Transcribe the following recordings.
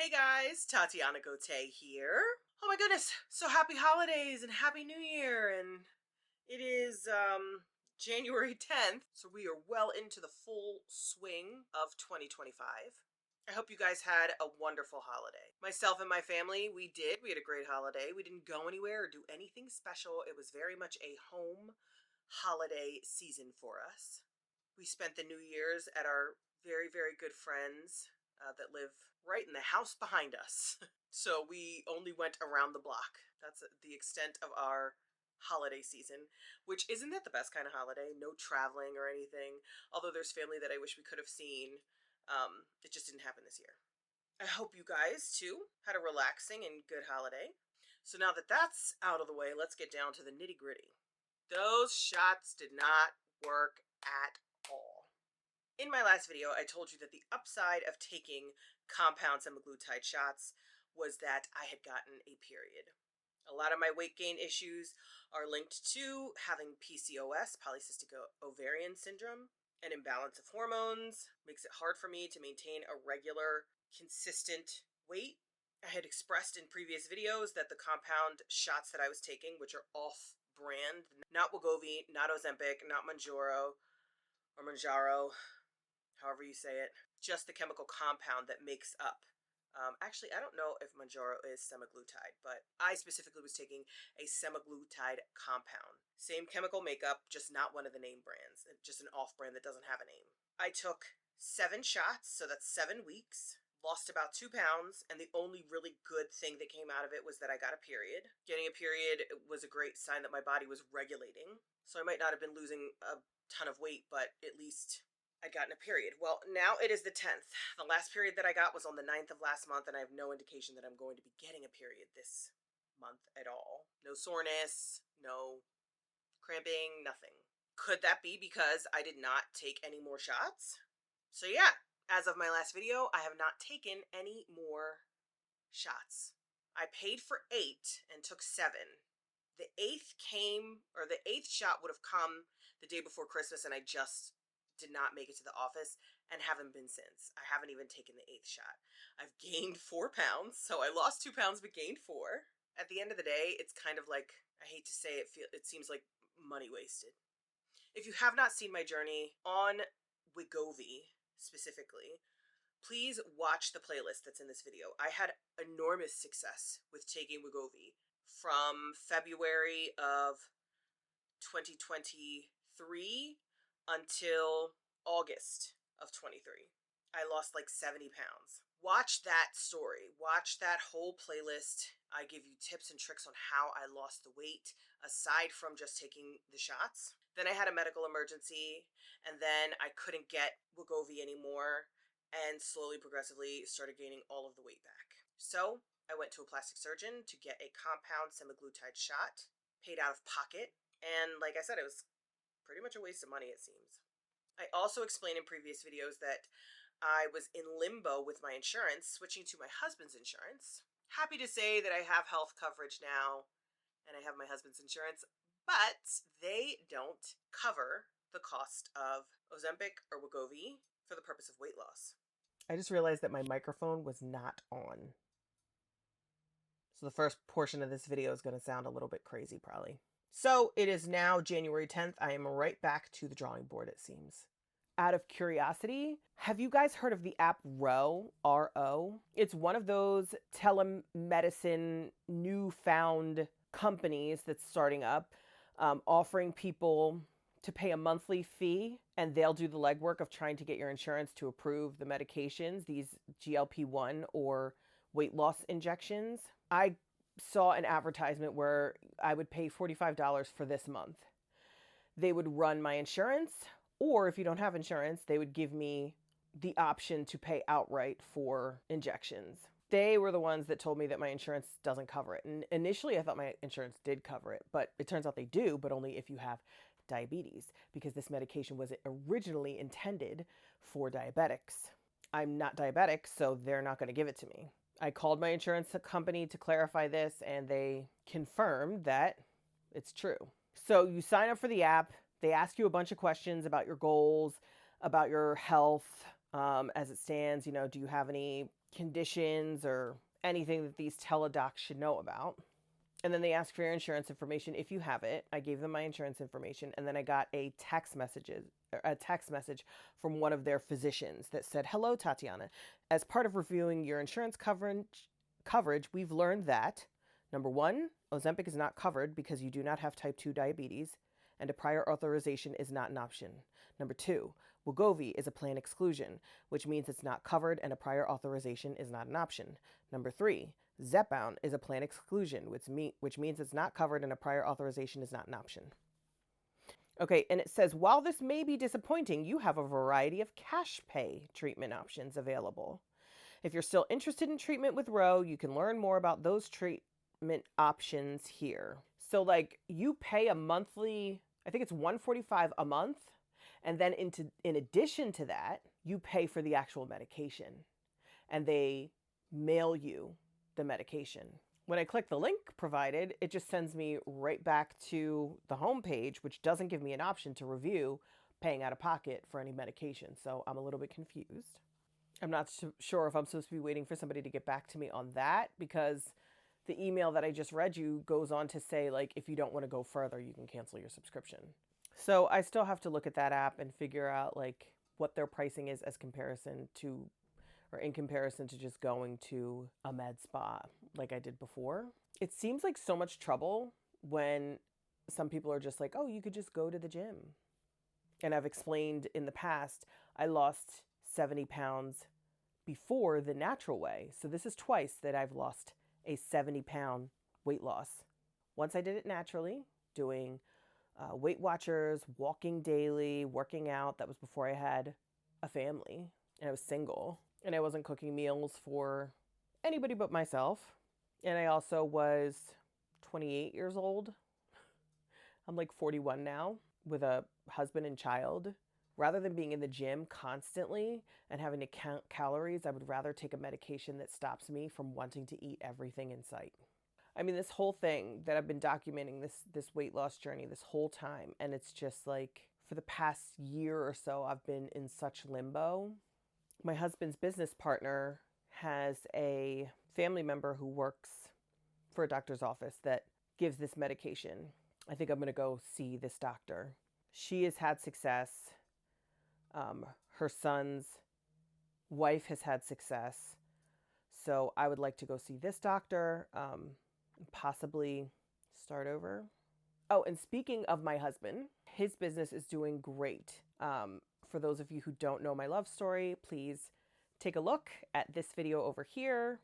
Hey guys, Tatiana Gote here. Oh my goodness, so happy holidays and happy new year, and it is January 10th, so we are well into the full swing of 2025. I hope you guys had a wonderful holiday. Myself and my family, we had a great holiday. We didn't go anywhere or do anything special. It was very much a home holiday season for us. We spent the New Year's at our very, very good friends that live right in the house behind us. So we only went around the block. That's the extent of our holiday season, which isn't that the best kind of holiday? No traveling or anything. Although there's family that I wish we could have seen. It just didn't happen this year. I hope you guys, too, had a relaxing and good holiday. So now that that's out of the way, let's get down to the nitty gritty. Those shots did not work at all. In my last video, I told you that the upside of taking compound semaglutide shots was that I had gotten a period. A lot of my weight gain issues are linked to having PCOS, polycystic ovarian syndrome. An imbalance of hormones makes it hard for me to maintain a regular, consistent weight. I had expressed in previous videos that the compound shots that I was taking, which are off-brand, not Wegovy, not Ozempic, not Mounjaro, or Mounjaro, however you say it, just the chemical compound that makes up. Actually, I don't know if Mounjaro is semaglutide, but I specifically was taking a semaglutide compound. Same chemical makeup, just not one of the name brands, just an off-brand that doesn't have a name. I took 7 shots, so that's 7 weeks. Lost about 2 pounds, and the only really good thing that came out of it was that I got a period. Getting a period was a great sign that my body was regulating. So I might not have been losing a ton of weight, but at least I'd gotten a period. Well, now it is the 10th. The last period that I got was on the 9th of last month, and I have no indication that I'm going to be getting a period this month at all. No soreness, no cramping, nothing. Could that be because I did not take any more shots? So yeah, as of my last video, I have not taken any more shots. I paid for 8 and took 7. The 8th shot would have come the day before Christmas, and I just did not make it to the office and haven't been since. I haven't even taken the 8th shot. I've gained 4 pounds, so I lost 2 pounds but gained 4. At the end of the day, it's kind of like, I hate to say it, it seems like money wasted. If you have not seen my journey on Wegovy specifically, please watch the playlist that's in this video. I had enormous success with taking Wegovy from February of 2023 until August of 23. I lost like 70 pounds. Watch that story. Watch that whole playlist. I give you tips and tricks on how I lost the weight, aside from just taking the shots. Then I had a medical emergency, and then I couldn't get Wegovy anymore, and slowly, progressively started gaining all of the weight back. So I went to a plastic surgeon to get a compound semaglutide shot, paid out of pocket, and like I said, it was pretty much a waste of money, it seems. I also explained in previous videos that I was in limbo with my insurance, switching to my husband's insurance. Happy to say that I have health coverage now, and I have my husband's insurance, but they don't cover the cost of Ozempic or Wegovy for the purpose of weight loss. I just realized that my microphone was not on. So the first portion of this video is going to sound a little bit crazy, probably. So it is now January 10th. I am right back to the drawing board, it seems. Out of curiosity, have you guys heard of the app Ro, R-O? It's one of those telemedicine newfound companies that's starting up, offering people to pay a monthly fee, and they'll do the legwork of trying to get your insurance to approve the medications, these GLP-1 or weight loss injections. I saw an advertisement where I would pay $45 for this month. They would run my insurance, or if you don't have insurance, they would give me the option to pay outright for injections. They were the ones that told me that my insurance doesn't cover it. And initially I thought my insurance did cover it, but it turns out they do, but only if you have diabetes, because this medication was originally intended for diabetics. I'm not diabetic, so they're not going to give it to me. I called my insurance company to clarify this, and they confirmed that it's true. So you sign up for the app. They ask you a bunch of questions about your goals, about your health as it stands. You know, do you have any conditions or anything that these teledocs should know about. And then they ask for your insurance information if you have it. I gave them my insurance information, and then I got a text message from one of their physicians that said, "Hello, Tatiana. As part of reviewing your insurance coverage, we've learned that, number one, Ozempic is not covered because you do not have type 2 diabetes, and a prior authorization is not an option. Number two, Wegovy is a plan exclusion, which means it's not covered and a prior authorization is not an option. Number three, Zepbound is a plan exclusion, which means it's not covered and a prior authorization is not an option." Okay, and it says, while this may be disappointing, you have a variety of cash pay treatment options available. If you're still interested in treatment with Ro, you can learn more about those treatment options here. So like you pay a monthly, I think it's $145 a month. And then in addition to that, you pay for the actual medication and they mail you the medication. When I click the link provided, it just sends me right back to the homepage, which doesn't give me an option to review paying out of pocket for any medication. So I'm a little bit confused. I'm not sure if I'm supposed to be waiting for somebody to get back to me on that, because the email that I just read you goes on to say, like, if you don't want to go further, you can cancel your subscription. So I still have to look at that app and figure out like what their pricing is in comparison to just going to a med spa like I did before. It seems like so much trouble when some people are just like, oh, you could just go to the gym. And I've explained in the past, I lost 70 pounds before the natural way. So this is twice that I've lost a 70-pound weight loss. Once I did it naturally, doing Weight Watchers, walking daily, working out. That was before I had a family and I was single and I wasn't cooking meals for anybody but myself. And I also was 28 years old. I'm like 41 now with a husband and child. Rather than being in the gym constantly and having to count calories, I would rather take a medication that stops me from wanting to eat everything in sight. I mean, this whole thing that I've been documenting, this weight loss journey this whole time, and it's just like for the past year or so, I've been in such limbo. My husband's business partner has a family member who works for a doctor's office that gives this medication. I think I'm going to go see this doctor. She has had success. Her son's wife has had success. So I would like to go see this doctor. Possibly start over. Oh, and speaking of my husband, his business is doing great. For those of you who don't know my love story, please take a look at this video over here.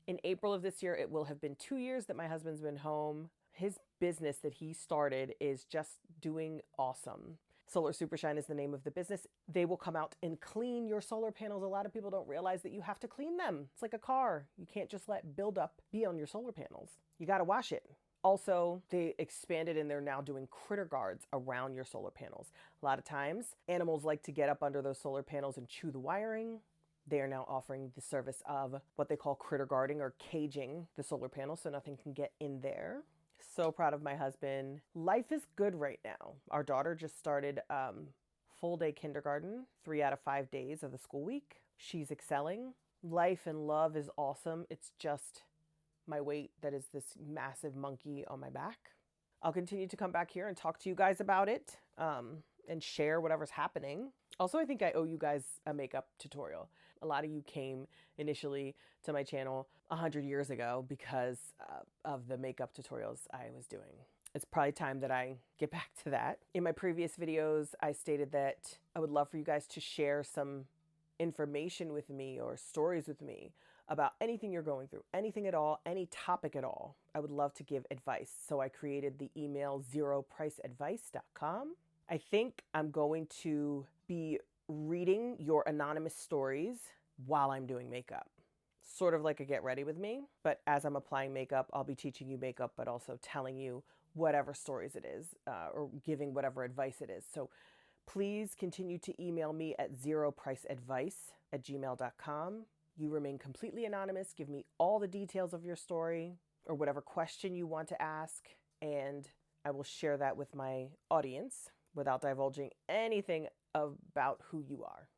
In April of this year, it will have been 2 years that my husband's been home. His business that he started is just doing awesome. Solar Supershine is the name of the business. They will come out and clean your solar panels. A lot of people don't realize that you have to clean them. It's like a car. You can't just let buildup be on your solar panels. You got to wash it. Also, they expanded and they're now doing critter guards around your solar panels. A lot of times, animals like to get up under those solar panels and chew the wiring. They are now offering the service of what they call critter guarding or caging the solar panels so nothing can get in there. So proud of my husband. Life is good right now. Our daughter just started full day kindergarten, 3 out of 5 days of the school week. She's excelling. Life and love is awesome. It's just my weight that is this massive monkey on my back. I'll continue to come back here and talk to you guys about it and share whatever's happening. Also, I think I owe you guys a makeup tutorial. A lot of you came initially to my channel 100 years ago because of the makeup tutorials I was doing. It's probably time that I get back to that. In my previous videos, I stated that I would love for you guys to share some information with me or stories with me about anything you're going through, anything at all, any topic at all. I would love to give advice. So I created the email zeropriceadvice.com. I think I'm going to be reading your anonymous stories while I'm doing makeup. Sort of like a get ready with me, but as I'm applying makeup, I'll be teaching you makeup, but also telling you whatever stories it is or giving whatever advice it is. So please continue to email me at zeropriceadvice@gmail.com. You remain completely anonymous. Give me all the details of your story or whatever question you want to ask, and I will share that with my audience without divulging anything about who you are.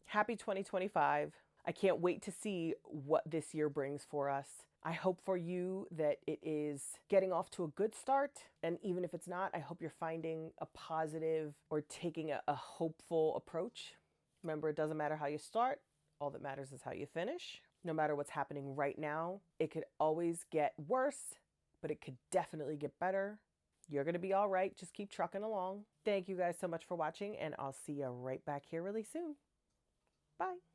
Happy 2025. I can't wait to see what this year brings for us. I hope for you that it is getting off to a good start. And even if it's not, I hope you're finding a positive or taking a hopeful approach. Remember, it doesn't matter how you start. All that matters is how you finish. No matter what's happening right now, it could always get worse, but it could definitely get better. You're going to be all right. Just keep trucking along. Thank you guys so much for watching, and I'll see you right back here really soon. Bye.